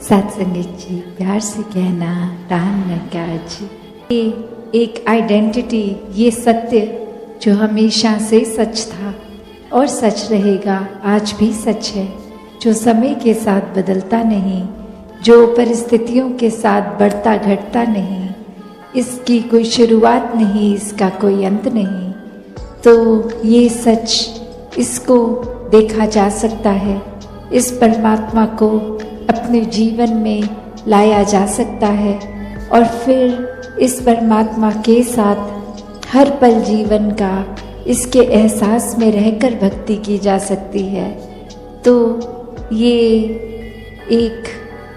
सत्संगत जी, प्यार से कहना राम नटराज जी। ये एक आइडेंटिटी, ये सत्य जो हमेशा से सच था और सच रहेगा, आज भी सच है, जो समय के साथ बदलता नहीं, जो परिस्थितियों के साथ बढ़ता घटता नहीं, इसकी कोई शुरुआत नहीं, इसका कोई अंत नहीं। तो ये सच, इसको देखा जा सकता है, इस परमात्मा को अपने जीवन में लाया जा सकता है और फिर इस परमात्मा के साथ हर पल जीवन का इसके एहसास में रहकर भक्ति की जा सकती है। तो ये एक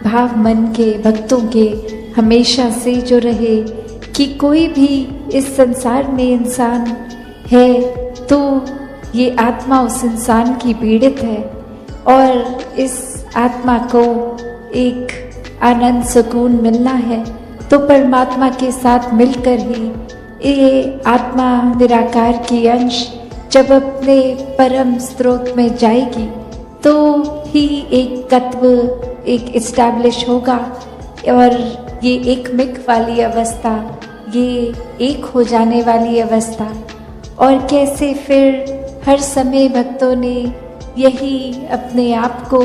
भाव मन के भक्तों के हमेशा से जो रहे कि कोई भी इस संसार में इंसान है तो ये आत्मा उस इंसान की पीड़ित है और इस आत्मा को एक आनंद सुकून मिलना है तो परमात्मा के साथ मिलकर ही ये आत्मा निराकार की अंश जब अपने परम स्रोत में जाएगी तो ही एक तत्व एक इस्टेब्लिश होगा और ये एक मिक वाली अवस्था, ये एक हो जाने वाली अवस्था। और कैसे फिर हर समय भक्तों ने यही अपने आप को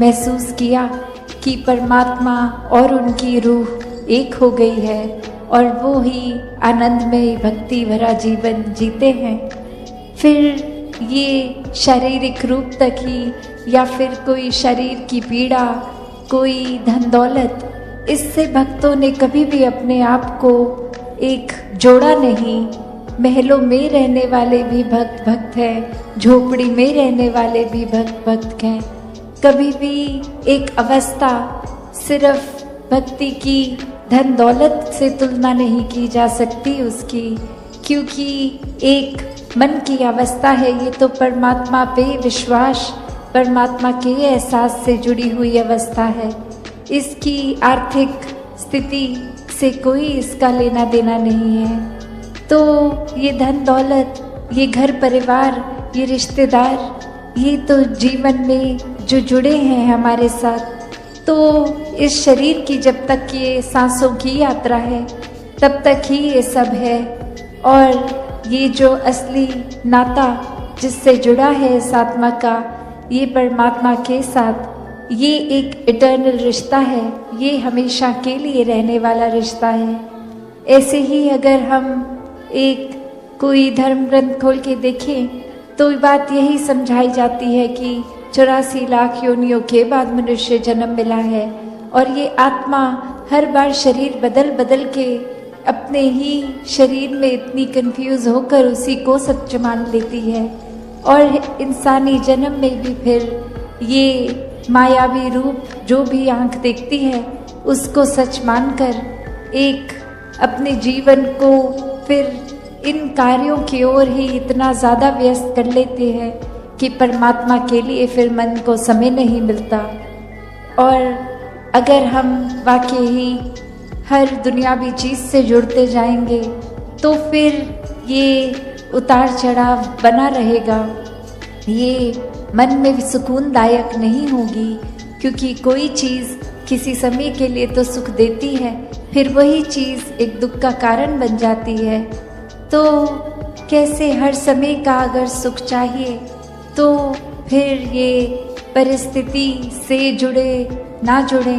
महसूस किया कि परमात्मा और उनकी रूह एक हो गई है और वो ही आनंदमय भक्ति भरा जीवन जीते हैं। फिर ये शारीरिक रूप तक ही या फिर कोई शरीर की पीड़ा, कोई धन दौलत, इससे भक्तों ने कभी भी अपने आप को एक जोड़ा नहीं। महलों में रहने वाले भी भक्त भक्त हैं, झोपड़ी में रहने वाले भी भक्त भक्त हैं। कभी भी एक अवस्था सिर्फ भक्ति की धन दौलत से तुलना नहीं की जा सकती उसकी, क्योंकि एक मन की अवस्था है, ये तो परमात्मा पे विश्वास, परमात्मा के एहसास से जुड़ी हुई अवस्था है। इसकी आर्थिक स्थिति से कोई इसका लेना देना नहीं है। तो ये धन दौलत, ये घर परिवार, ये रिश्तेदार, ये तो जीवन में जो जुड़े हैं हमारे साथ, तो इस शरीर की जब तक ये सांसों की यात्रा है तब तक ही ये सब है। और ये जो असली नाता जिससे जुड़ा है इस आत्मा का, ये परमात्मा के साथ, ये एक इटर्नल रिश्ता है, ये हमेशा के लिए रहने वाला रिश्ता है। ऐसे ही अगर हम एक कोई धर्म ग्रंथ खोल के देखें तो बात यही समझाई जाती है कि 84 लाख योनियों के बाद मनुष्य जन्म मिला है और ये आत्मा हर बार शरीर बदल बदल के अपने ही शरीर में इतनी कंफ्यूज होकर उसी को सच मान लेती है और इंसानी जन्म में भी फिर ये मायावी रूप जो भी आंख देखती है उसको सच मानकर एक अपने जीवन को फिर इन कार्यों की ओर ही इतना ज़्यादा व्यस्त कर लेते हैं कि परमात्मा के लिए फिर मन को समय नहीं मिलता। और अगर हम वाकई ही हर दुनियावी चीज़ से जुड़ते जाएंगे तो फिर ये उतार चढ़ाव बना रहेगा, ये मन में सुकूनदायक नहीं होगी, क्योंकि कोई चीज़ किसी समय के लिए तो सुख देती है, फिर वही चीज़ एक दुख का कारण बन जाती है। तो कैसे हर समय का अगर सुख चाहिए तो फिर ये परिस्थिति से जुड़े ना जुड़े,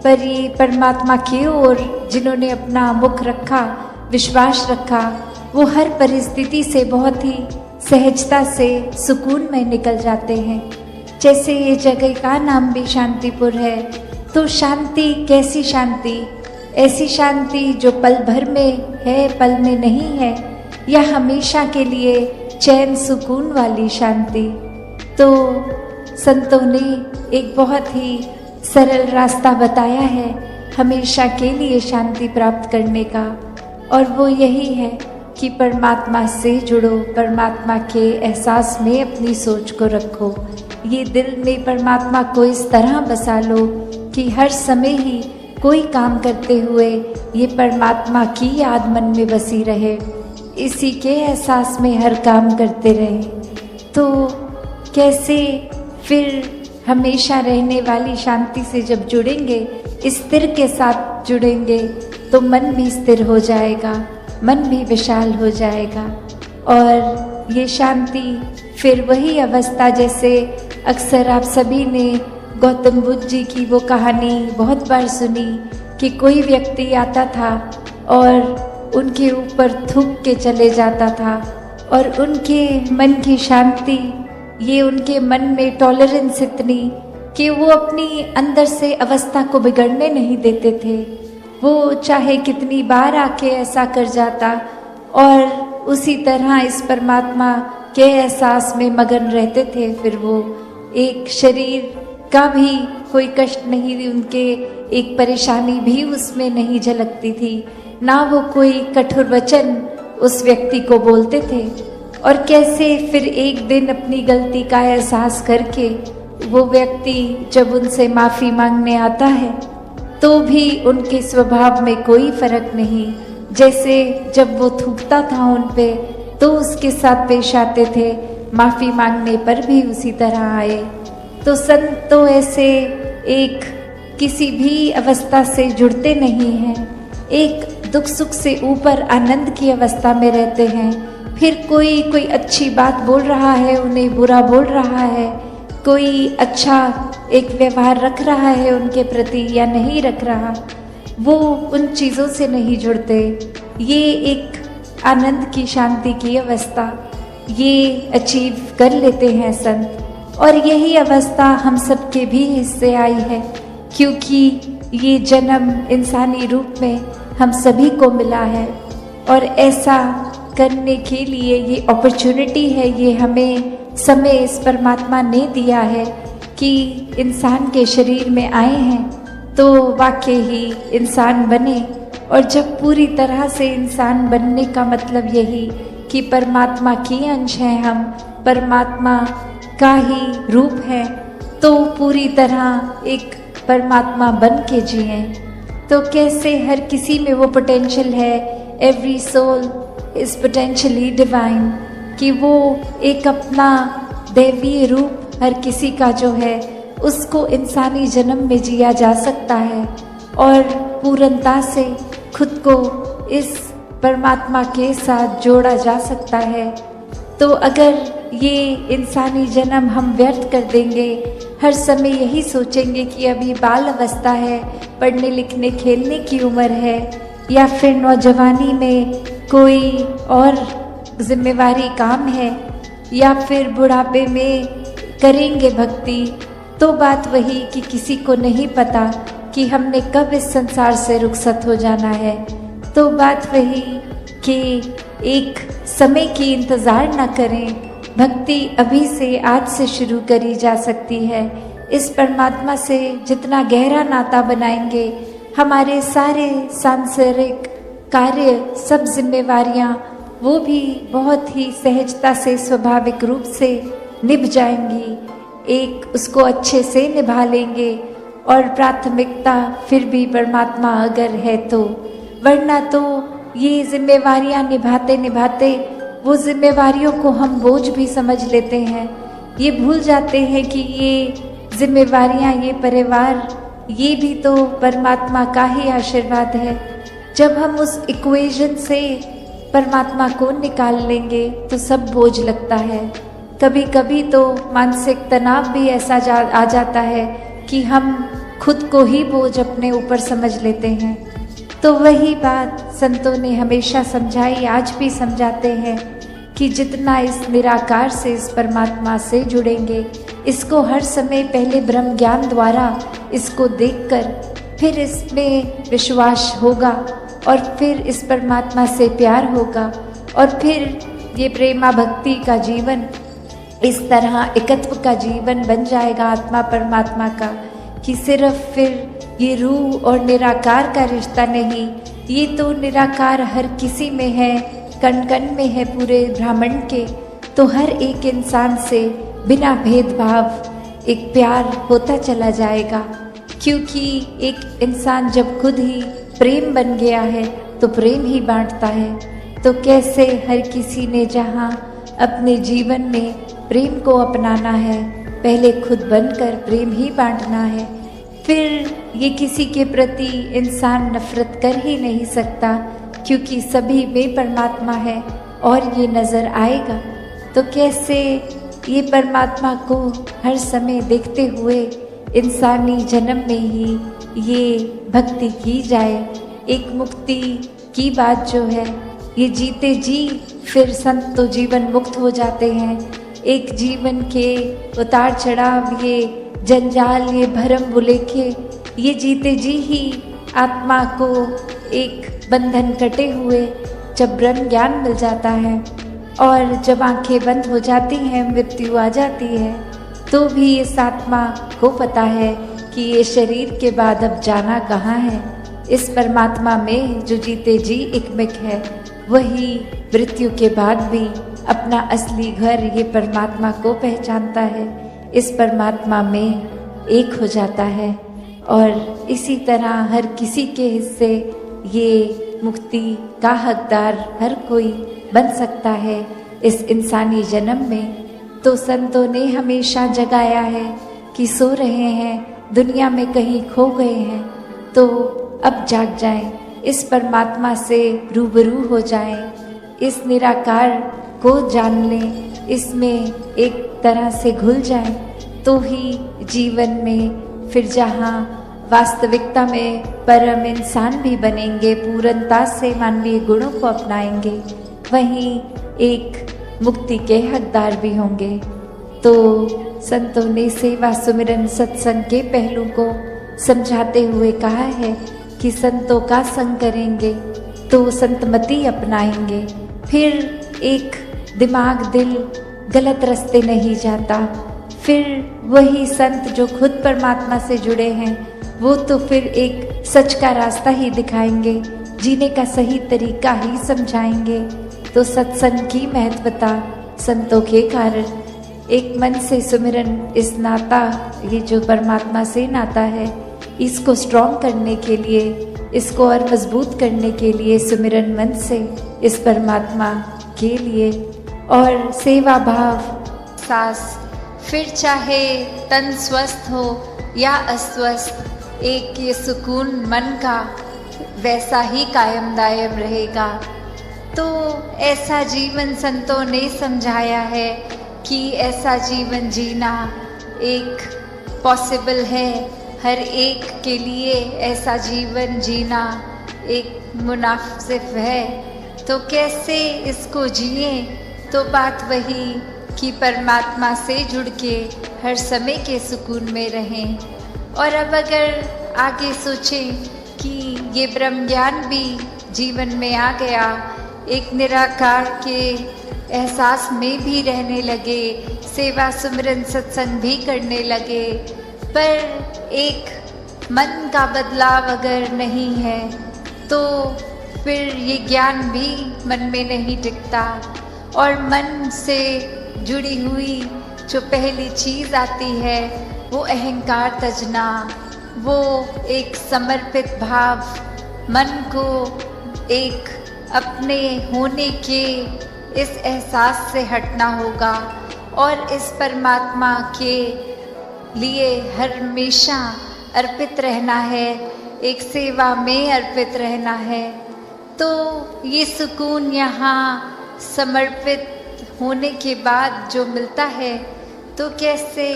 पर ये परमात्मा की ओर जिन्होंने अपना मुख रखा, विश्वास रखा, वो हर परिस्थिति से बहुत ही सहजता से सुकून में निकल जाते हैं। जैसे ये जगह का नाम भी शांतिपुर है, तो शांति कैसी शांति? ऐसी शांति जो पल भर में है, पल में नहीं है, या हमेशा के लिए चैन सुकून वाली शांति। तो संतों ने एक बहुत ही सरल रास्ता बताया है हमेशा के लिए शांति प्राप्त करने का, और वो यही है कि परमात्मा से जुड़ो, परमात्मा के एहसास में अपनी सोच को रखो, ये दिल में परमात्मा को इस तरह बसा लो कि हर समय ही कोई काम करते हुए ये परमात्मा की याद मन में बसी रहे, इसी के एहसास में हर काम करते रहे। तो कैसे फिर हमेशा रहने वाली शांति से जब जुड़ेंगे, स्थिर के साथ जुड़ेंगे, तो मन भी स्थिर हो जाएगा, मन भी विशाल हो जाएगा। और ये शांति फिर वही अवस्था, जैसे अक्सर आप सभी ने गौतम बुद्ध जी की वो कहानी बहुत बार सुनी कि कोई व्यक्ति आता था और उनके ऊपर थूक के चले जाता था, और उनके मन की शांति, ये उनके मन में टॉलरेंस इतनी कि वो अपनी अंदर से अवस्था को बिगड़ने नहीं देते थे। वो चाहे कितनी बार आके ऐसा कर जाता और उसी तरह इस परमात्मा के एहसास में मगन रहते थे। फिर वो एक शरीर का भी कोई कष्ट नहीं थी, उनके एक परेशानी भी उसमें नहीं झलकती थी, ना वो कोई कठोर वचन उस व्यक्ति को बोलते थे। और कैसे फिर एक दिन अपनी गलती का एहसास करके वो व्यक्ति जब उनसे माफ़ी मांगने आता है तो भी उनके स्वभाव में कोई फर्क नहीं, जैसे जब वो थूकता था उन पे तो उसके साथ पेश आते थे, माफ़ी मांगने पर भी उसी तरह आए। तो संत तो ऐसे एक किसी भी अवस्था से जुड़ते नहीं हैं, एक दुख सुख से ऊपर आनंद की अवस्था में रहते हैं। फिर कोई अच्छी बात बोल रहा है, उन्हें बुरा बोल रहा है, कोई अच्छा एक व्यवहार रख रहा है उनके प्रति या नहीं रख रहा, वो उन चीज़ों से नहीं जुड़ते। ये एक आनंद की शांति की अवस्था ये अचीव कर लेते हैं संत। और यही अवस्था हम सबके भी हिस्से आई है, क्योंकि ये जन्म इंसानी रूप में हम सभी को मिला है। और ऐसा करने के लिए ये अपॉर्चुनिटी है, ये हमें समय इस परमात्मा ने दिया है कि इंसान के शरीर में आए हैं तो वाकई ही इंसान बने। और जब पूरी तरह से इंसान बनने का मतलब यही कि परमात्मा की अंश हैं हम, परमात्मा का ही रूप है, तो पूरी तरह एक परमात्मा बन के जिए। तो कैसे हर किसी में वो पोटेंशियल है, every soul is potentially divine, कि वो एक अपना दैवीय रूप हर किसी का जो है उसको इंसानी जन्म में जिया जा सकता है और पूर्णता से खुद को इस परमात्मा के साथ जोड़ा जा सकता है। तो अगर ये इंसानी जन्म हम व्यर्थ कर देंगे, हर समय यही सोचेंगे कि अभी बाल अवस्था है, पढ़ने लिखने खेलने की उम्र है, या फिर नौजवानी में कोई और जिम्मेवारी काम है, या फिर बुढ़ापे में करेंगे भक्ति, तो बात वही कि किसी को नहीं पता कि हमने कब इस संसार से रुखसत हो जाना है। तो बात वही कि एक समय की इंतज़ार ना करें, भक्ति अभी से आज से शुरू करी जा सकती है। इस परमात्मा से जितना गहरा नाता बनाएंगे, हमारे सारे सांसारिक कार्य, सब जिम्मेवारियाँ वो भी बहुत ही सहजता से स्वाभाविक रूप से निभ जाएंगी, एक उसको अच्छे से निभा लेंगे। और प्राथमिकता फिर भी परमात्मा अगर है तो, वरना तो ये जिम्मेवारियाँ निभाते निभाते वो जिम्मेवारियों को हम बोझ भी समझ लेते हैं। ये भूल जाते हैं कि ये जिम्मेवारियाँ, ये परिवार, ये भी तो परमात्मा का ही आशीर्वाद है। जब हम उस इक्वेशन से परमात्मा को निकाल लेंगे तो सब बोझ लगता है। कभी कभी तो मानसिक तनाव भी ऐसा आ जाता है कि हम खुद को ही बोझ अपने ऊपर समझ लेते हैं। तो वही बात संतों ने हमेशा समझाई, आज भी समझाते हैं कि जितना इस निराकार से, इस परमात्मा से जुड़ेंगे, इसको हर समय पहले ब्रह्म ज्ञान द्वारा इसको देखकर फिर इसमें विश्वास होगा और फिर इस परमात्मा से प्यार होगा और फिर ये प्रेमा भक्ति का जीवन, इस तरह एकत्व का जीवन बन जाएगा आत्मा परमात्मा का, कि सिर्फ फिर ये रूह और निराकार का रिश्ता नहीं, ये तो निराकार हर किसी में है, कण कण में है पूरे ब्रह्मांड के। तो हर एक इंसान से बिना भेदभाव एक प्यार होता चला जाएगा, क्योंकि एक इंसान जब खुद ही प्रेम बन गया है तो प्रेम ही बांटता है। तो कैसे हर किसी ने जहाँ अपने जीवन में प्रेम को अपनाना है, पहले खुद बनकर प्रेम ही बांटना है। फिर ये किसी के प्रति इंसान नफरत कर ही नहीं सकता, क्योंकि सभी में परमात्मा है और ये नज़र आएगा। तो कैसे ये परमात्मा को हर समय देखते हुए इंसानी जन्म में ही ये भक्ति की जाए। एक मुक्ति की बात जो है, ये जीते जी फिर संत तो जीवन मुक्त हो जाते हैं। एक जीवन के उतार चढ़ाव, ये जंजाल, ये भरम बुलेखे, ये जीते जी ही आत्मा को एक बंधन कटे हुए जब ब्रह्म ज्ञान मिल जाता है और जब आंखें बंद हो जाती हैं, मृत्यु आ जाती है, तो भी इस आत्मा को पता है कि ये शरीर के बाद अब जाना कहाँ है। इस परमात्मा में जो जीते जी एकमिक है, वही मृत्यु के बाद भी अपना असली घर ये परमात्मा को पहचानता है, इस परमात्मा में एक हो जाता है। और इसी तरह हर किसी के हिस्से ये मुक्ति का हकदार हर कोई बन सकता है इस इंसानी जन्म में। तो संतों ने हमेशा जगाया है कि सो रहे हैं, दुनिया में कहीं खो गए हैं, तो अब जाग जाएं, इस परमात्मा से रूबरू हो जाएं, इस निराकार को जान लें, इसमें एक तरह से घुल जाएं, तो ही जीवन में फिर जहाँ वास्तविकता में परम इंसान भी बनेंगे, पूर्णता से मानवीय गुणों को अपनाएंगे, वहीं एक मुक्ति के हकदार भी होंगे। तो संतों ने सेवा, सुमिरन, सत्संग के पहलू को समझाते हुए कहा है कि संतों का संग करेंगे तो संतमति अपनाएंगे, फिर एक दिमाग, दिल गलत रास्ते नहीं जाता। फिर वही संत जो खुद परमात्मा से जुड़े हैं, वो तो फिर एक सच का रास्ता ही दिखाएंगे, जीने का सही तरीका ही समझाएंगे। तो सत्संग की महत्वता संतों के कारण एक मन से सुमिरन, इस नाता, ये जो परमात्मा से नाता है, इसको स्ट्रॉन्ग करने के लिए, इसको और मजबूत करने के लिए सुमिरन मन से इस परमात्मा के लिए, और सेवा भाव सांस, फिर चाहे तन स्वस्थ हो या अस्वस्थ, एक ये सुकून मन का वैसा ही कायम दायम रहेगा। तो ऐसा जीवन संतों ने समझाया है कि ऐसा जीवन जीना एक पॉसिबल है, हर एक के लिए ऐसा जीवन जीना एक मुनासिब है। तो कैसे इसको जिए? तो बात वही कि परमात्मा से जुड़ के हर समय के सुकून में रहें। और अब अगर आगे सोचें कि ये ब्रह्म ज्ञान भी जीवन में आ गया, एक निराकार के एहसास में भी रहने लगे, सेवा, सुमिरन, सत्संग भी करने लगे, पर एक मन का बदलाव अगर नहीं है तो फिर ये ज्ञान भी मन में नहीं टिकता। और मन से जुड़ी हुई जो पहली चीज़ आती है वो अहंकार तजना, वो एक समर्पित भाव, मन को एक अपने होने के इस एहसास से हटना होगा और इस परमात्मा के लिए हमेशा अर्पित रहना है, एक सेवा में अर्पित रहना है। तो ये सुकून यहाँ समर्पित होने के बाद जो मिलता है, तो कैसे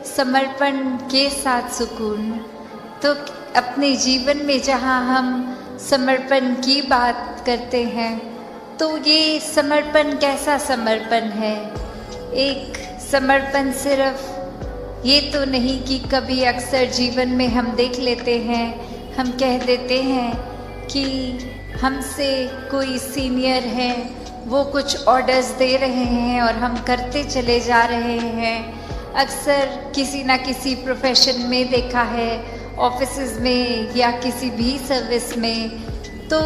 समर्पण के साथ सुकून। तो अपने जीवन में जहाँ हम समर्पण की बात करते हैं, तो ये समर्पण कैसा समर्पण है? एक समर्पण सिर्फ ये तो नहीं कि कभी अक्सर जीवन में हम देख लेते हैं, हम कह देते हैं कि हमसे कोई सीनियर है, वो कुछ ऑर्डर्स दे रहे हैं और हम करते चले जा रहे हैं। अक्सर किसी ना किसी प्रोफेशन में देखा है, ऑफिसेज में या किसी भी सर्विस में, तो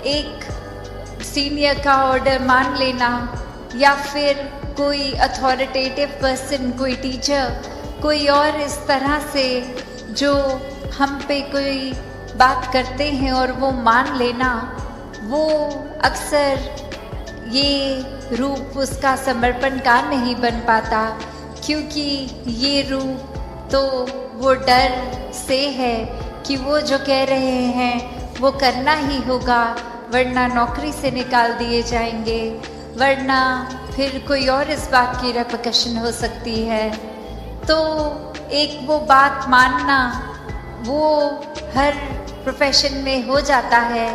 एक सीनियर का ऑर्डर मान लेना या फिर कोई अथॉरिटेटिव पर्सन, कोई टीचर, कोई और इस तरह से जो हम पे कोई बात करते हैं और वो मान लेना, वो अक्सर ये रूप उसका समर्पण का नहीं बन पाता, क्योंकि ये रूप तो वो डर से है कि वो जो कह रहे हैं वो करना ही होगा, वरना नौकरी से निकाल दिए जाएंगे, वरना फिर कोई और इस बात की रेपकशन हो सकती है। तो एक वो बात मानना वो हर प्रोफेशन में हो जाता है,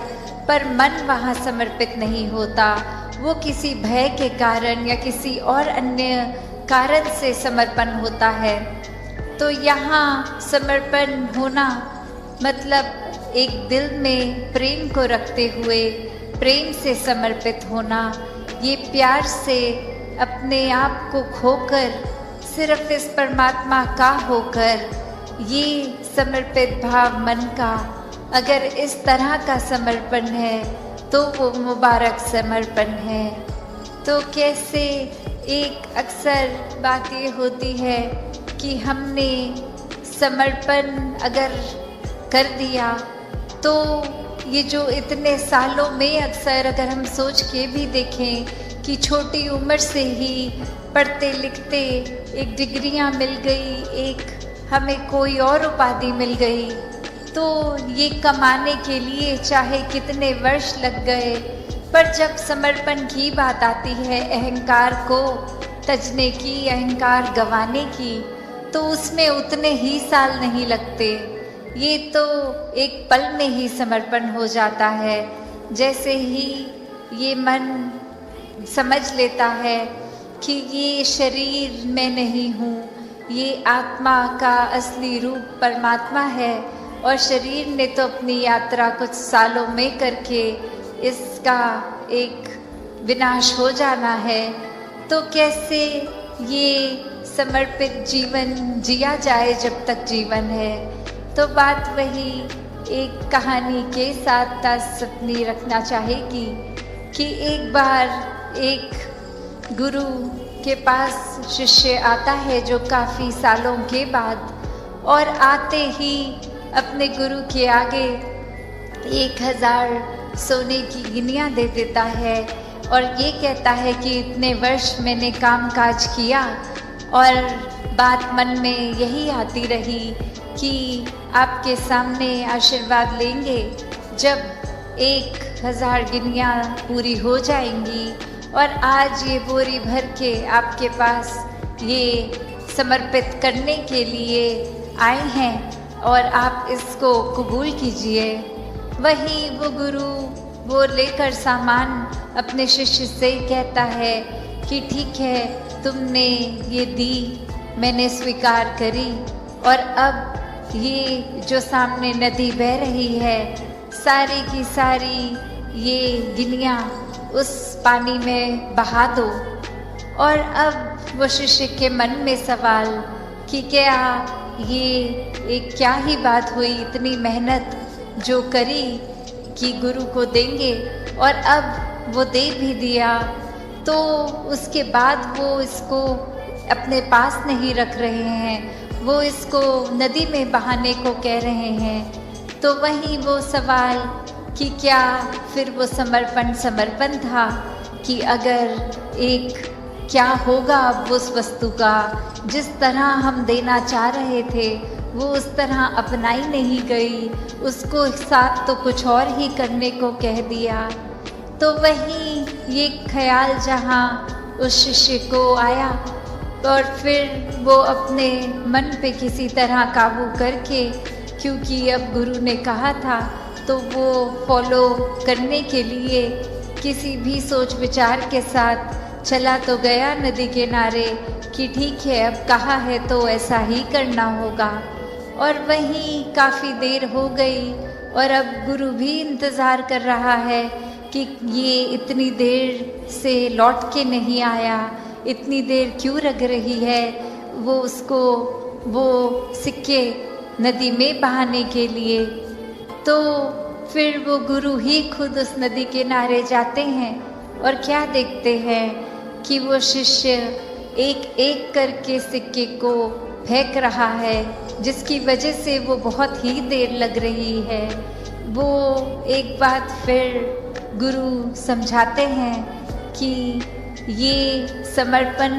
पर मन वहाँ समर्पित नहीं होता। वो किसी भय के कारण या किसी और अन्य कारण से समर्पण होता है। तो यहाँ समर्पण होना मतलब एक दिल में प्रेम को रखते हुए प्रेम से समर्पित होना, ये प्यार से अपने आप को खोकर सिर्फ इस परमात्मा का होकर, ये समर्पित भाव मन का अगर इस तरह का समर्पण है तो वो मुबारक समर्पण है। तो कैसे एक अक्सर बात ये होती है कि हमने समर्पण अगर कर दिया तो ये जो इतने सालों में अक्सर अगर हम सोच के भी देखें कि छोटी उम्र से ही पढ़ते लिखते एक डिग्रियां मिल गई, एक हमें कोई और उपाधि मिल गई, तो ये कमाने के लिए चाहे कितने वर्ष लग गए, पर जब समर्पण की बात आती है, अहंकार को तजने की, अहंकार गंवाने की, तो उसमें उतने ही साल नहीं लगते। ये तो एक पल में ही समर्पण हो जाता है। जैसे ही ये मन समझ लेता है कि ये शरीर मैं नहीं हूँ, ये आत्मा का असली रूप परमात्मा है, और शरीर ने तो अपनी यात्रा कुछ सालों में करके इसका एक विनाश हो जाना है, तो कैसे ये समर्पित जीवन जिया जाए जब तक जीवन है। तो बात वही एक कहानी के साथ दास अपनी रखना चाहेगी कि एक बार एक गुरु के पास शिष्य आता है जो काफ़ी सालों के बाद, और आते ही अपने गुरु के आगे 1000 सोने की गिनियाँ दे देता है और ये कहता है कि इतने वर्ष मैंने काम काज किया, और बात मन में यही आती रही कि आपके सामने आशीर्वाद लेंगे जब 1000 गिनियाँ पूरी हो जाएंगी, और आज ये बोरी भर के आपके पास ये समर्पित करने के लिए आए हैं और आप इसको कबूल कीजिए। वही वो गुरु वो लेकर सामान अपने शिष्य से कहता है कि ठीक है, तुमने ये दी, मैंने स्वीकार करी, और अब ये जो सामने नदी बह रही है, सारी की सारी ये गिनियाँ उस पानी में बहा दो। और अब वो शिष्य के मन में सवाल कि क्या ये एक क्या ही बात हुई, इतनी मेहनत जो करी कि गुरु को देंगे, और अब वो दे भी दिया, तो उसके बाद वो इसको अपने पास नहीं रख रहे हैं, वो इसको नदी में बहाने को कह रहे हैं। तो वही वो सवाल कि क्या फिर वो समर्पण था कि अगर एक क्या होगा अब उस वस्तु का, जिस तरह हम देना चाह रहे थे वो उस तरह अपनाई नहीं गई, उसको साथ तो कुछ और ही करने को कह दिया। तो वही ये ख्याल जहाँ उस शिष्य को आया, और फिर वो अपने मन पे किसी तरह काबू करके, क्योंकि अब गुरु ने कहा था तो वो फॉलो करने के लिए किसी भी सोच विचार के साथ चला तो गया नदी किनारे कि ठीक है, अब कहा है तो ऐसा ही करना होगा। और वहीं काफ़ी देर हो गई और अब गुरु भी इंतज़ार कर रहा है कि ये इतनी देर से लौट के नहीं आया, इतनी देर क्यों लग रही है वो उसको वो सिक्के नदी में बहाने के लिए। तो फिर वो गुरु ही खुद उस नदी किनारे जाते हैं और क्या देखते हैं कि वो शिष्य एक एक करके सिक्के को फेंक रहा है, जिसकी वजह से वो बहुत ही देर लग रही है। वो एक बात फिर गुरु समझाते हैं कि ये समर्पण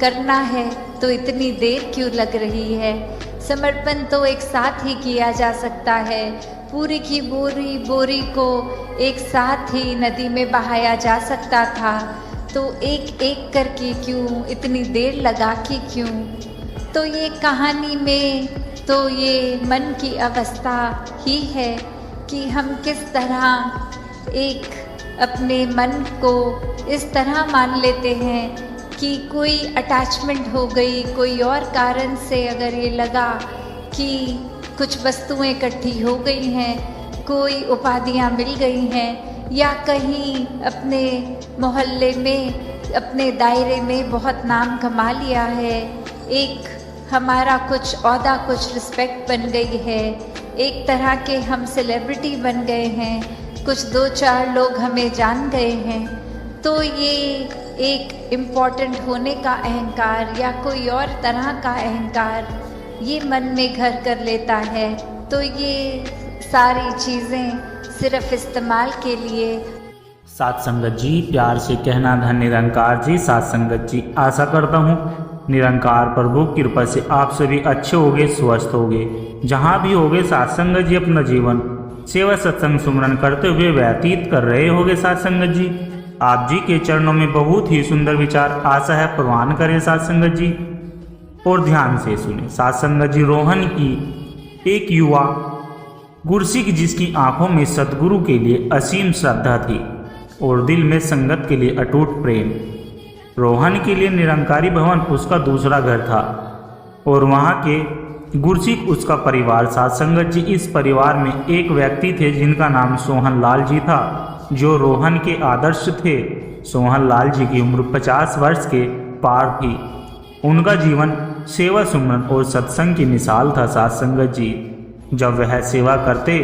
करना है तो इतनी देर क्यों लग रही है? समर्पण तो एक साथ ही किया जा सकता है। पूरी की बोरी को एक साथ ही नदी में बहाया जा सकता था, तो एक एक करके क्यों, इतनी देर लगा के क्यों? तो ये कहानी में तो ये मन की अवस्था ही है कि हम किस तरह एक अपने मन को इस तरह मान लेते हैं कि कोई अटैचमेंट हो गई, कोई और कारण से अगर ये लगा कि कुछ वस्तुएं इकट्ठी हो गई हैं, कोई उपाधियां मिल गई हैं, या कहीं अपने मोहल्ले में, अपने दायरे में बहुत नाम कमा लिया है, एक हमारा कुछ औहदा, कुछ रिस्पेक्ट बन गई है, एक तरह के हम सेलिब्रिटी बन गए हैं, कुछ 2-4 लोग हमें जान गए हैं, तो ये एक इम्पॉर्टेंट होने का अहंकार या कोई और तरह का अहंकार ये मन में घर कर लेता है। तो ये सारी चीज़ें सिर्फ इस्तेमाल के लिए। साथ संगत जी, प्यार से कहना धन निरंकार जी। साथ संगत जी, आशा करता हूँ निरंकार प्रभु कृपा से आप सभी अच्छे होगे, स्वस्थ होगे, जहाँ भी होगे। साथ संगत जी, अपना जीवन सेवा सत्संग सुमरन करते हुए व्यतीत कर रहे होगे। साथ संगत जी, आप जी के चरणों में बहुत ही सुंदर विचार आशा है प्रवान करें साथ संगत जी, और ध्यान से सुने। साथ संगत जी, रोहन की एक युवा गुरसिक जिसकी आंखों में सतगुरु के लिए असीम श्रद्धा थी और दिल में संगत के लिए अटूट प्रेम। रोहन के लिए निरंकारी भवन उसका दूसरा घर था और वहाँ के गुरसिक उसका परिवार। साथ संगत जी, इस परिवार में एक व्यक्ति थे जिनका नाम सोहन लाल जी था, जो रोहन के आदर्श थे। सोहन लाल जी की उम्र 50 वर्ष के पार थी। उनका जीवन सेवा सुमरन और सत्संग की मिसाल था। साथ संगत जी, जब वह सेवा करते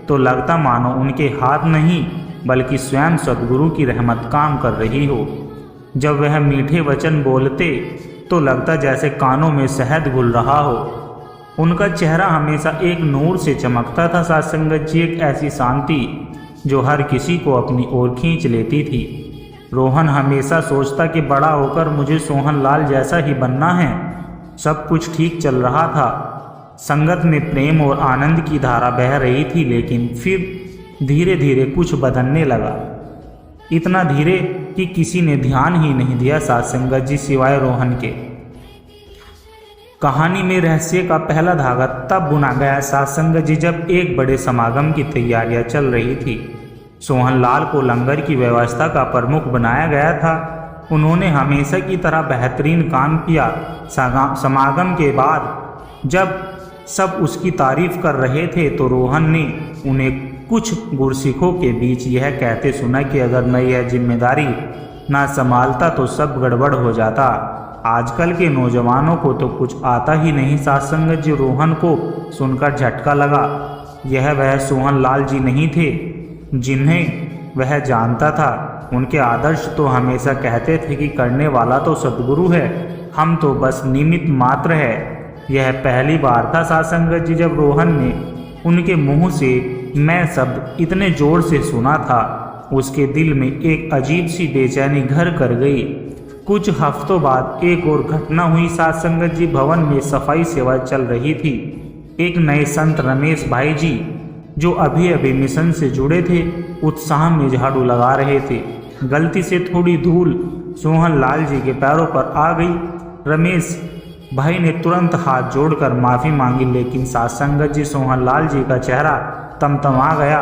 तो लगता मानो उनके हाथ नहीं बल्कि स्वयं सद्गुरु की रहमत काम कर रही हो। जब वह मीठे वचन बोलते तो लगता जैसे कानों में शहद घुल रहा हो। उनका चेहरा हमेशा एक नूर से चमकता था। साथ संगत जी, एक ऐसी शांति जो हर किसी को अपनी ओर खींच लेती थी। रोहन हमेशा सोचता कि बड़ा होकर मुझे सोहन लाल जैसा ही बनना है। सब कुछ ठीक चल रहा था, संगत में प्रेम और आनंद की धारा बह रही थी, लेकिन फिर धीरे धीरे कुछ बदलने लगा। इतना धीरे कि किसी ने ध्यान ही नहीं दिया साथ संगत जी, सिवाय रोहन के। कहानी में रहस्य का पहला धागा तब बुना गया साथ संगत जी, जब एक बड़े समागम की तैयारियां चल रही थी। सोहन लाल को लंगर की व्यवस्था का प्रमुख बनाया गया था। उन्होंने हमेशा की तरह बेहतरीन काम किया। समागम के बाद जब सब उसकी तारीफ कर रहे थे तो रोहन ने उन्हें कुछ गुरसिखों के बीच यह कहते सुना कि अगर मैं यह जिम्मेदारी ना संभालता तो सब गड़बड़ हो जाता। आजकल के नौजवानों को तो कुछ आता ही नहीं। साथ संगत जी, रोहन को सुनकर झटका लगा। यह वह सोहन लाल जी नहीं थे जिन्हें वह जानता था। उनके आदर्श तो हमेशा कहते थे कि करने वाला तो सद्गुरु है, हम तो बस निमित्त मात्र है। यह पहली बार था साथ संगत जी जब रोहन ने उनके मुंह से मैं शब्द इतने जोर से सुना था। उसके दिल में एक अजीब सी बेचैनी घर कर गई। कुछ हफ्तों बाद एक और घटना हुई साथ संगत जी। भवन में सफाई सेवा चल रही थी। एक नए संत रमेश भाई जी, जो अभी अभी मिशन से जुड़े थे, उत्साह में झाड़ू लगा रहे थे। गलती से थोड़ी धूल सोहन लाल जी के पैरों पर आ गई। रमेश भाई ने तुरंत हाथ जोड़कर माफ़ी मांगी, लेकिन साथ संगत जी, सोहन लाल जी का चेहरा तमतमा गया।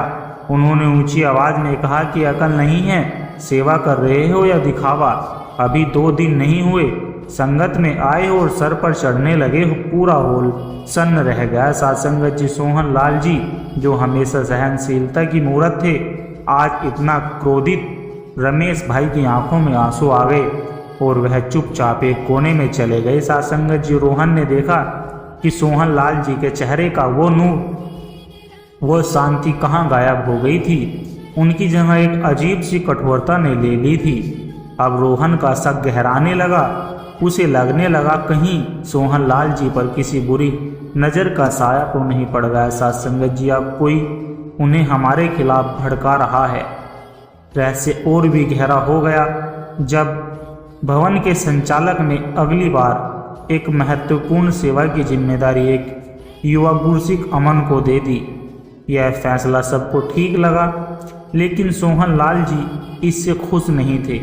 उन्होंने ऊंची आवाज़ में कहा कि अकल नहीं है, सेवा कर रहे हो या दिखावा? अभी 2 दिन नहीं हुए, संगत में आए हो और सर पर चढ़ने लगे हो। पूरा हॉल सन्न रह गया। साथ संगत जी, सोहन लाल जी जो हमेशा सहनशीलता की मूरत थे, आज इतना क्रोधित। रमेश भाई की आंखों में आंसू आ गए और वह चुपचाप एक कोने में चले गए। साथ संगत जी, रोहन ने देखा कि सोहन लाल जी के चेहरे का वो नूर, वो शांति कहाँ गायब हो गई थी। उनकी जगह एक अजीब सी कठोरता ने ले ली थी। अब रोहन का शक गहराने लगा। उसे लगने लगा कहीं सोहन लाल जी पर किसी बुरी नज़र का साया तो नहीं पड़ गया। साथ संगत जी, अब कोई उन्हें हमारे खिलाफ भड़का रहा है। रहस्य और भी गहरा हो गया जब भवन के संचालक ने अगली बार एक महत्वपूर्ण सेवा की जिम्मेदारी एक युवा गुरसिक अमन को दे दी। यह फैसला सबको ठीक लगा, लेकिन सोहनलाल जी इससे खुश नहीं थे।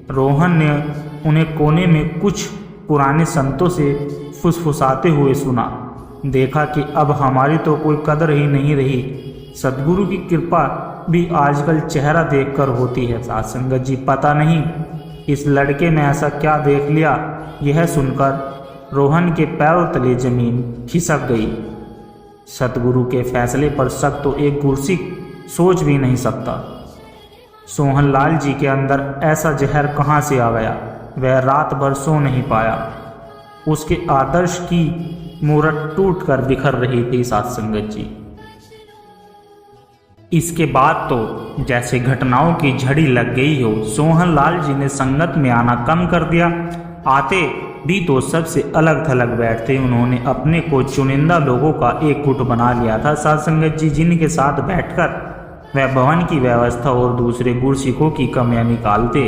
रोहन ने उन्हें कोने में कुछ पुराने संतों से फुसफुसाते हुए सुना। देखा कि अब हमारी तो कोई कदर ही नहीं रही। सद्गुरु की कृपा भी आजकल चेहरा देखकर होती है। साध संगत जी, पता नहीं इस लड़के ने ऐसा क्या देख लिया। यह सुनकर रोहन के पैरों तले जमीन खिसक गई। सतगुरु के फैसले पर शक तो एक गुरसिक सोच भी नहीं सकता। सोहनलाल जी के अंदर ऐसा जहर कहाँ से आ गया? वह रात भर सो नहीं पाया। उसके आदर्श की मूरत टूट कर बिखर रही थी। साध संगत जी, इसके बाद तो जैसे घटनाओं की झड़ी लग गई हो। सोहनलाल जी ने संगत में आना कम कर दिया। आते भी तो सबसे अलग थलग बैठते। उन्होंने अपने को चुनिंदा लोगों का एक गुट बना लिया था। साध संगत जी, जिनके साथ बैठकर वह भवन की व्यवस्था और दूसरे गुरसिकों की कमियां निकालते।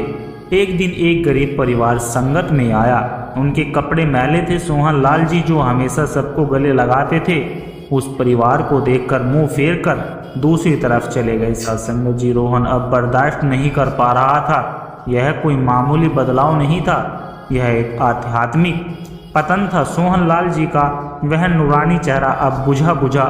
एक दिन एक गरीब परिवार संगत में आया। उनके कपड़े मैले थे। सोहनलाल जी, जो हमेशा सबको गले लगाते थे, उस परिवार को देखकर मुंह फेर कर दूसरी तरफ चले गए। सत्संग जी, रोहन अब बर्दाश्त नहीं कर पा रहा था। यह कोई मामूली बदलाव नहीं था, यह एक आध्यात्मिक पतन था। सोहनलाल जी का वह नूरानी चेहरा अब बुझा बुझा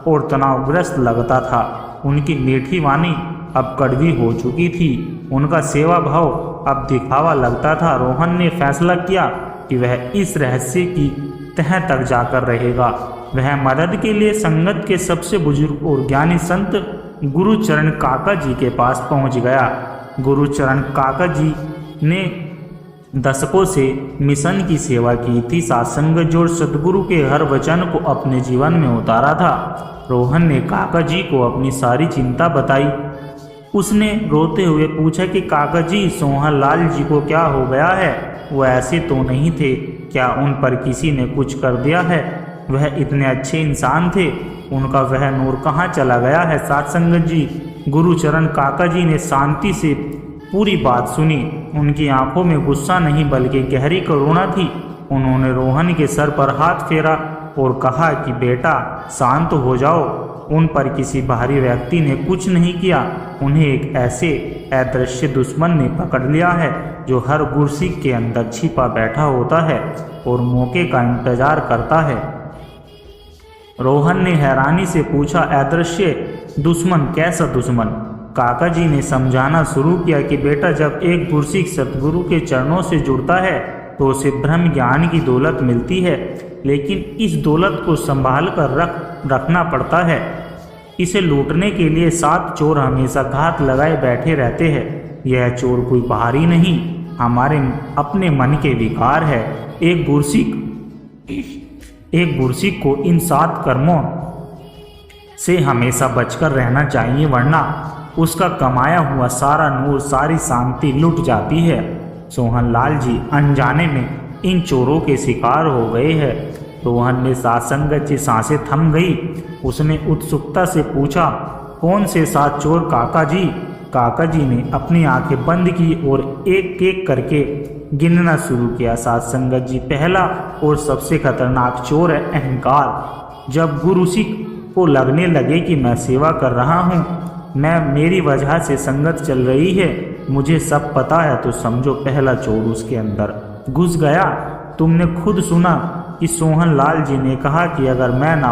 और तनावग्रस्त लगता था। उनकी मीठी वाणी अब कड़वी हो चुकी थी। उनका सेवा भाव अब दिखावा लगता था। रोहन ने फैसला किया कि वह इस रहस्य की तह तक जाकर रहेगा। वह मदद के लिए संगत के सबसे बुजुर्ग और ज्ञानी संत गुरुचरण काका जी के पास पहुंच गया। गुरुचरण काका जी ने दशकों से मिशन की सेवा की थी। सत्संग जो सदगुरु के हर वचन को अपने जीवन में उतारा था। रोहन ने काका जी को अपनी सारी चिंता बताई। उसने रोते हुए पूछा कि काका जी, सोहनलाल जी को क्या हो गया है? वो ऐसे तो नहीं थे, क्या उन पर किसी ने कुछ कर दिया है? वह इतने अच्छे इंसान थे, उनका वह नूर कहाँ चला गया है? सत्संग जी, गुरुचरण काका जी ने शांति से पूरी बात सुनी। उनकी आंखों में गुस्सा नहीं बल्कि गहरी करुणा थी। उन्होंने रोहन के सर पर हाथ फेरा और कहा कि बेटा शांत हो जाओ। उन पर किसी बाहरी व्यक्ति ने कुछ नहीं किया। उन्हें एक ऐसे अदृश्य दुश्मन ने पकड़ लिया है जो हर गुरसिक के अंदर छिपा बैठा होता है और मौके का इंतजार करता है। रोहन ने हैरानी से पूछा, अदृश्य दुश्मन? कैसा दुश्मन? काका जी ने समझाना शुरू किया कि बेटा, जब एक गुरसिक सतगुरु के चरणों से जुड़ता है तो उसे ब्रह्म ज्ञान की दौलत मिलती है, लेकिन इस दौलत को संभाल कर रखना पड़ता है। इसे लूटने के लिए 7 चोर हमेशा घात लगाए बैठे रहते हैं। यह चोर कोई बाहरी नहीं, हमारे अपने मन के विकार है। एक गुरसिक को इन 7 कर्मों से हमेशा बचकर रहना चाहिए, वरना उसका कमाया हुआ सारा नूर, सारी शांति लुट जाती है। सोहनलाल जी अनजाने में इन चोरों के शिकार हो गए हैं। रोहन ने सत्संग की सांसें थम गई। उसने उत्सुकता से पूछा, कौन से 7 चोर काका जी? काका जी ने अपनी आंखें बंद की और एक एक करके गिनना शुरू किया। सत्संग जी, पहला और सबसे खतरनाक चोर है अहंकार। जब गुरुसिक को लगने लगे कि मैं सेवा कर रहा हूँ, मेरी वजह से संगत चल रही है, मुझे सब पता है, तो समझो पहला चोर उसके अंदर घुस गया। तुमने खुद सुना कि सोहनलाल जी ने कहा कि अगर मैं ना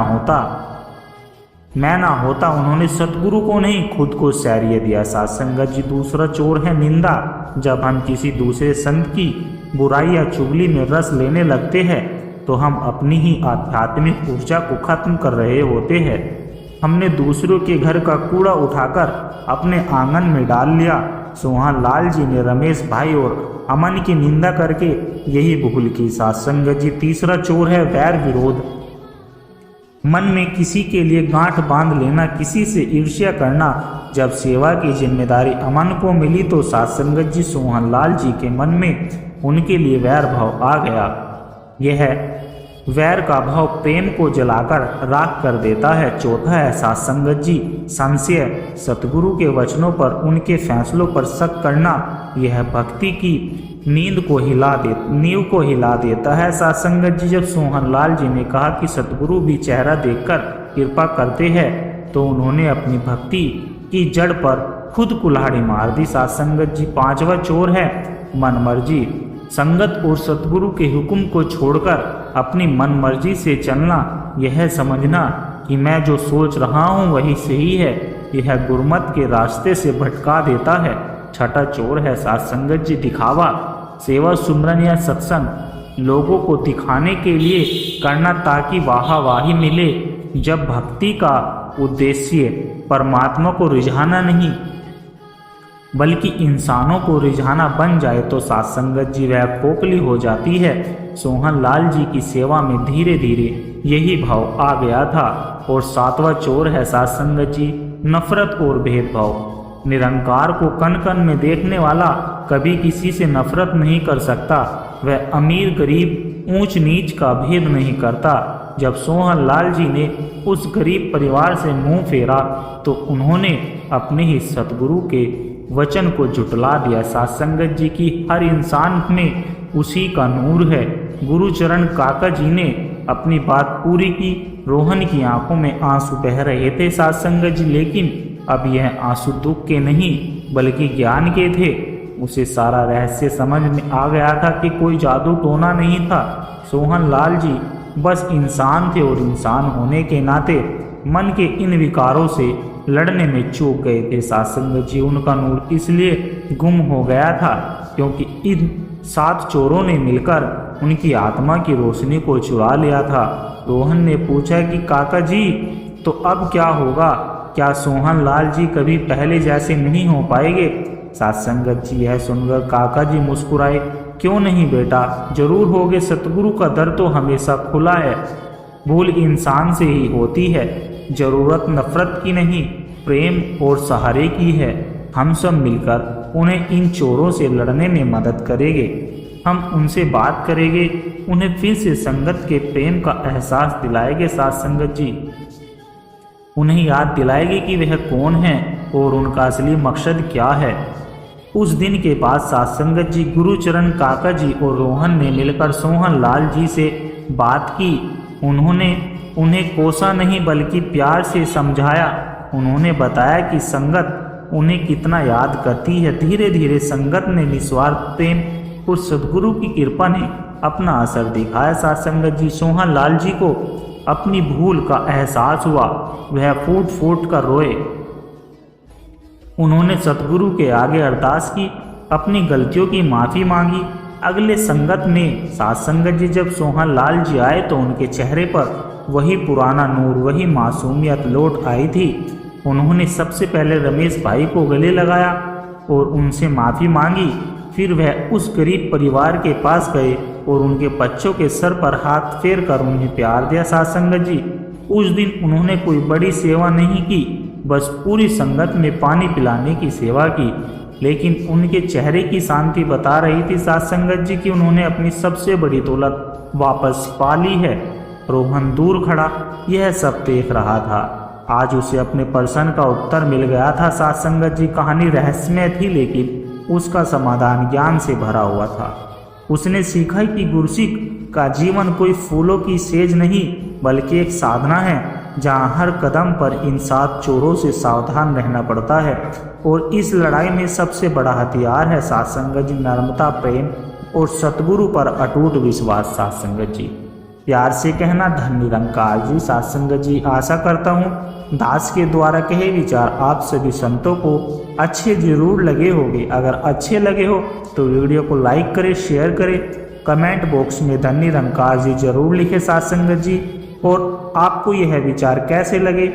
होता, उन्होंने सतगुरु को नहीं खुद को सैरिये दिया। सत्संगत जी, दूसरा चोर है निंदा। जब हम किसी दूसरे संत की बुराई या चुगली में रस लेने लगते हैं तो हम अपनी ही आध्यात्मिक ऊर्जा को खत्म कर रहे होते हैं। हमने दूसरों के घर का कूड़ा उठाकर अपने आंगन में डाल लिया। सोहनलाल जी ने रमेश भाई और अमन की निंदा करके यही भूल की। सत्संग जी, तीसरा चोर है वैर विरोध। मन में किसी के लिए गांठ बांध लेना, किसी से ईर्ष्या करना। जब सेवा की जिम्मेदारी अमन को मिली तो सत्संग जी, सोहनलाल जी के मन में उनके लिए वैर भाव आ गया। यह वैर का भाव प्रेम को जलाकर राख कर देता है। चौथा है साथ संगत जी संशय। सतगुरु के वचनों पर, उनके फैसलों पर शक करना, यह भक्ति की नींव को हिला देता है। साथ संगत जी जब सोहनलाल जी ने कहा कि सतगुरु भी चेहरा देखकर कृपा करते हैं, तो उन्होंने अपनी भक्ति की जड़ पर खुद कुल्हाड़ी मार दी। साथ संगत जी पांचवा चोर है मनमर्जी। संगत और सतगुरु के हुक्म को छोड़कर अपनी मनमर्जी से चलना, यह समझना कि मैं जो सोच रहा हूँ वही सही है, यह गुरमत के रास्ते से भटका देता है। छठा चोर है साथ संगत जी दिखावा। सेवा, सुमरन या सत्संग लोगों को दिखाने के लिए करना ताकि वाहवाही मिले, जब भक्ति का उद्देश्य परमात्मा को रिझाना नहीं बल्कि इंसानों को रिझाना बन जाए तो साथ संगत जी वह खोखली हो जाती है। सोहनलाल जी की सेवा में धीरे धीरे यही भाव आ गया था। और सातवां चोर है साथ संगत जी नफरत और भेदभाव। निरंकार को कण कण में देखने वाला कभी किसी से नफरत नहीं कर सकता। वह अमीर गरीब ऊंच नीच का भेद नहीं करता। जब सोहनलाल जी ने उस गरीब परिवार से मुंह फेरा तो उन्होंने अपने ही सतगुरु के वचन को जुटला दिया। साथ संगत जी की हर इंसान में उसी का नूर है। गुरुचरण काका जी ने अपनी बात पूरी की। रोहन की आंखों में आंसू बह रहे थे साथ संगत जी, लेकिन अब यह आंसू दुख के नहीं बल्कि ज्ञान के थे। उसे सारा रहस्य समझ में आ गया था कि कोई जादू टोना नहीं था। सोहनलाल जी बस इंसान थे और इंसान होने के नाते मन के इन विकारों से लड़ने में चूक गए थे। साथ संगत जी उनका नूर इसलिए गुम हो गया था क्योंकि इन 7 चोरों ने मिलकर उनकी आत्मा की रोशनी को चुरा लिया था। रोहन ने पूछा कि काका जी तो अब क्या होगा? क्या सोहनलाल जी कभी पहले जैसे नहीं हो पाएंगे? साथ संगत जी यह सुनकर काका जी मुस्कुराए। क्यों नहीं बेटा, जरूर होगे। सतगुरु का दर तो हमेशा खुला है। भूल इंसान से ही होती है। जरूरत नफरत की नहीं, प्रेम और सहारे की है। हम सब मिलकर उन्हें इन चोरों से लड़ने में मदद करेंगे। हम उनसे बात करेंगे, उन्हें फिर से संगत के प्रेम का एहसास दिलाएंगे। साथ संगत जी उन्हें याद दिलाएगी कि वह कौन है और उनका असली मकसद क्या है। उस दिन के बाद साथ संगत जी गुरुचरण काका जी और रोहन ने मिलकर सोहनलाल जी से बात की। उन्होंने उन्हें कोसा नहीं बल्कि प्यार से समझाया। उन्होंने बताया कि संगत उन्हें कितना याद करती है। धीरे धीरे संगत ने निस्वार्थ प्रेम और सद्गुरु की कृपा ने अपना असर दिखाया। साथ संगत जी सोहनलाल जी को अपनी भूल का एहसास हुआ। वह फूट फूट कर रोए। उन्होंने सतगुरु के आगे अरदास की, अपनी गलतियों की माफ़ी मांगी। अगले संगत में साथ संगत जी जब सोहनलाल जी आए तो उनके चेहरे पर वही पुराना नूर, वही मासूमियत लौट आई थी। उन्होंने सबसे पहले रमेश भाई को गले लगाया और उनसे माफ़ी मांगी। फिर वह उस गरीब परिवार के पास गए और उनके बच्चों के सर पर हाथ फेर कर उन्हें प्यार दिया। साथ संगत जी उस दिन उन्होंने कोई बड़ी सेवा नहीं की, बस पूरी संगत में पानी पिलाने की सेवा की, लेकिन उनके चेहरे की शांति बता रही थी साथ संगत जी कि उन्होंने अपनी सबसे बड़ी दौलत वापस पा ली है। रोहन दूर खड़ा यह सब देख रहा था। आज उसे अपने प्रश्न का उत्तर मिल गया था। साथ संगत जी कहानी रहस्यमय थी, लेकिन उसका समाधान ज्ञान से भरा हुआ था। उसने सीखा कि गुरसिक का जीवन कोई फूलों की सेज नहीं बल्कि एक साधना है, जहाँ हर कदम पर इन 7 चोरों से सावधान रहना पड़ता है। और इस लड़ाई में सबसे बड़ा हथियार है साथ संगत जी नर्मता, प्रेम और सतगुरु पर अटूट विश्वास। साथ संगत जी प्यार से कहना धन निरंकार जी। साथ संगत जी आशा करता हूँ दास के द्वारा कहे विचार आप सभी संतों को अच्छे जरूर लगे होंगे। अगर अच्छे लगे हो तो वीडियो को लाइक करें, शेयर करें, कमेंट बॉक्स में धन निरंकार जी जरूर लिखें साथ संगत जी। और आपको यह विचार कैसे लगे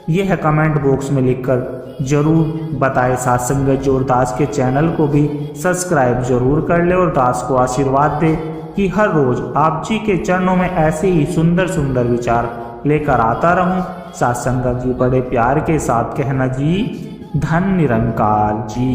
यह कमेंट बॉक्स में लिखकर जरूर बताएं साथ संगत जी। और दास के चैनल को भी सब्सक्राइब जरूर कर ले और दास को आशीर्वाद दे कि हर रोज आप जी के चरणों में ऐसे ही सुंदर सुंदर विचार लेकर आता रहूं। साथ संगत जी बड़े प्यार के साथ कहना जी धन निरंकार जी।